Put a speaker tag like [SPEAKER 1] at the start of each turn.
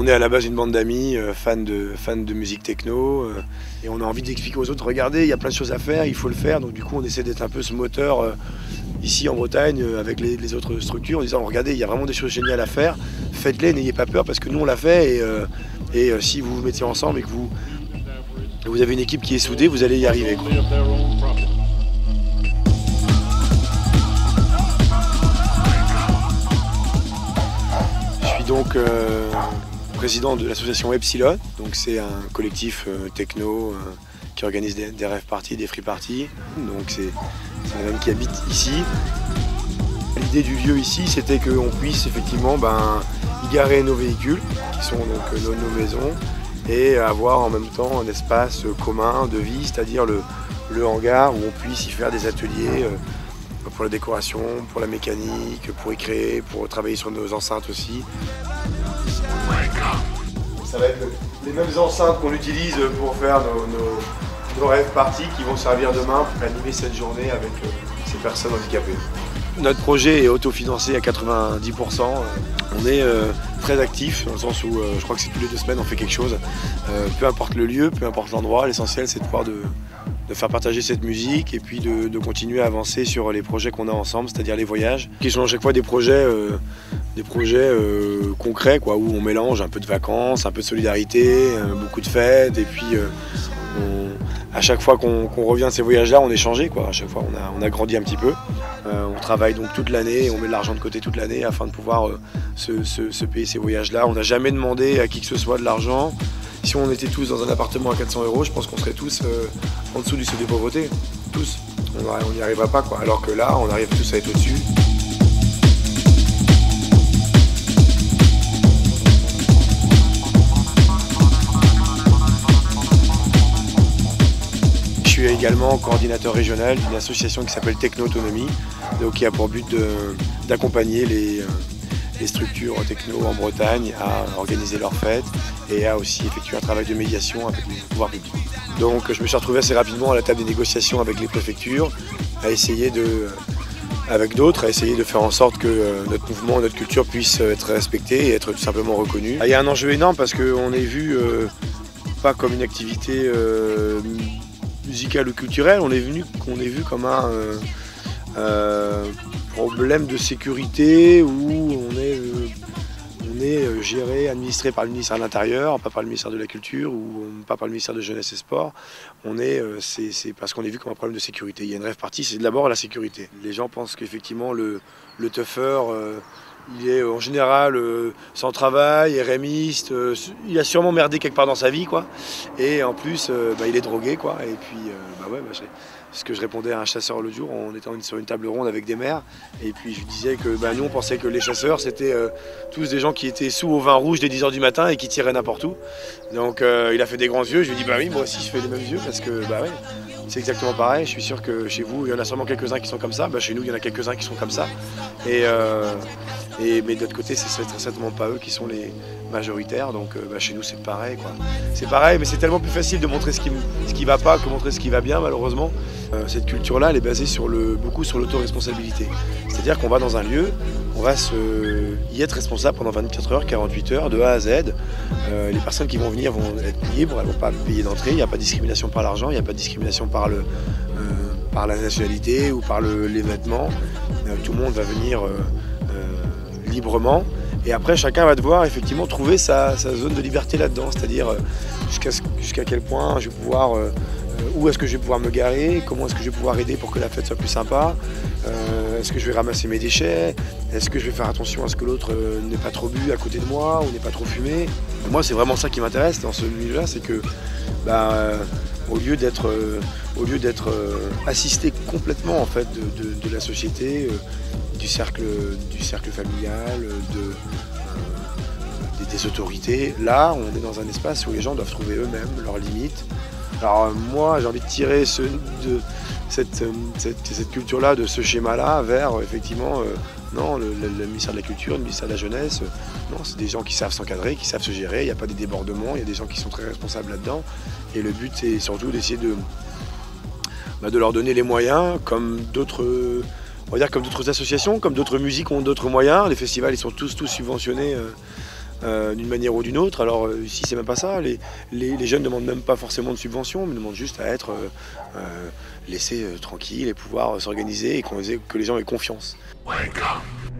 [SPEAKER 1] On est à la base une bande d'amis, fans de musique techno, et on a envie d'expliquer aux autres, regardez, il y a plein de choses à faire, il faut le faire. Donc du coup, on essaie d'être un peu ce moteur ici en Bretagne avec les autres structures, en disant, regardez, il y a vraiment des choses géniales à faire, faites-les, n'ayez pas peur, parce que nous on l'a fait, et si vous vous mettez ensemble et que vous avez une équipe qui est soudée, vous allez y arriver, quoi. Je suis donc président de l'association Epsilon, donc c'est un collectif techno qui organise des rave parties, des free parties. Donc c'est un homme qui habite ici. L'idée du lieu ici, c'était qu'on puisse effectivement y garer nos véhicules, qui sont donc nos maisons, et avoir en même temps un espace commun de vie, c'est-à-dire le hangar où on puisse y faire des ateliers pour la décoration, pour la mécanique, pour y créer, pour travailler sur nos enceintes aussi. Ça va être les mêmes enceintes qu'on utilise pour faire nos rave parties qui vont servir demain pour animer cette journée avec ces personnes handicapées. Notre projet est autofinancé à 90%. On est très actif dans le sens où je crois que c'est tous les 2 semaines on fait quelque chose. Peu importe le lieu, peu importe l'endroit, l'essentiel c'est de pouvoir de faire partager cette musique et puis de continuer à avancer sur les projets qu'on a ensemble, c'est-à-dire les voyages, qui sont à chaque fois des projets concrets, quoi, où on mélange un peu de vacances, un peu de solidarité, beaucoup de fêtes, et puis à chaque fois qu'on revient de ces voyages-là, on est changé, quoi. À chaque fois, on a grandi un petit peu. On travaille donc toute l'année, on met de l'argent de côté toute l'année afin de pouvoir se payer ces voyages-là. On n'a jamais demandé à qui que ce soit de l'argent. Si on était tous dans un appartement à 400 €, je pense qu'on serait tous en dessous du seuil de pauvreté. Tous. On n'y arrivera pas, quoi. Alors que là, on arrive tous à être au-dessus. Je suis également coordinateur régional d'une association qui s'appelle Techno Autonomie, donc qui a pour but d'accompagner les structures techno en Bretagne à organiser leurs fêtes et à aussi effectuer un travail de médiation avec les pouvoirs publics. Donc je me suis retrouvé assez rapidement à la table des négociations avec les préfectures, à essayer avec d'autres, à essayer de faire en sorte que notre mouvement, notre culture puisse être respectée et être tout simplement reconnue. Il y a un enjeu énorme parce qu'on est vu pas comme une activité musicale ou culturelle, on est vu comme un problème de sécurité où on est géré, administré par le ministère de l'Intérieur, pas par le ministère de la Culture ou pas par le ministère de Jeunesse et Sport. C'est parce qu'on est vu comme un problème de sécurité. Il y a une rave party, c'est d'abord la sécurité. Les gens pensent qu'effectivement le teufeur, il est en général sans travail, RMiste, il a sûrement merdé quelque part dans sa vie, quoi. Et en plus, il est drogué, quoi. Et puis, c'est ce que je répondais à un chasseur l'autre jour, on était sur une table ronde avec des maires, et puis je lui disais que nous on pensait que les chasseurs c'était tous des gens qui étaient sous au vin rouge dès 10 h du matin et qui tiraient n'importe où. Donc il a fait des grands yeux, je lui ai dit oui, moi aussi je fais les mêmes yeux parce que c'est exactement pareil. Je suis sûr que chez vous il y en a sûrement quelques-uns qui sont comme ça, chez nous il y en a quelques-uns qui sont comme ça. Mais de l'autre côté c'est certainement pas eux qui sont les majoritaires, donc chez nous c'est pareil, quoi. C'est pareil, mais c'est tellement plus facile de montrer ce qui va pas que montrer ce qui va bien, malheureusement. Cette culture-là, elle est basée beaucoup sur l'autoresponsabilité. C'est-à-dire qu'on va dans un lieu, on va y être responsable pendant 24 heures, 48 heures, de A à Z. Les personnes qui vont venir vont être libres, elles ne vont pas payer d'entrée, il n'y a pas de discrimination par l'argent, il n'y a pas de discrimination par la nationalité ou par les vêtements. Tout le monde va venir librement. Et après, chacun va devoir effectivement trouver sa zone de liberté là-dedans, c'est-à-dire jusqu'à quel point je vais pouvoir, où est-ce que je vais pouvoir me garer, comment est-ce que je vais pouvoir aider pour que la fête soit plus sympa, est-ce que je vais ramasser mes déchets, est-ce que je vais faire attention à ce que l'autre n'ait pas trop bu à côté de moi ou n'ait pas trop fumé. Moi, c'est vraiment ça qui m'intéresse dans ce milieu-là, c'est que au lieu d'être assisté complètement en fait de la société, du cercle familial, des autorités. Là, on est dans un espace où les gens doivent trouver eux-mêmes leurs limites. Alors moi, j'ai envie de tirer cette culture-là, de ce schéma-là, vers effectivement, le ministère de la Culture, le ministère de la Jeunesse. Non, c'est des gens qui savent s'encadrer, qui savent se gérer. Il n'y a pas des débordements, il y a des gens qui sont très responsables là-dedans. Et le but, c'est surtout d'essayer de leur donner les moyens, comme d'autres associations, comme d'autres musiques ont d'autres moyens. Les festivals, ils sont tous subventionnés d'une manière ou d'une autre. Alors ici c'est même pas ça, les jeunes ne demandent même pas forcément de subventions, mais demandent juste à être laissés tranquilles et pouvoir s'organiser et que les gens aient confiance.
[SPEAKER 2] Wake up.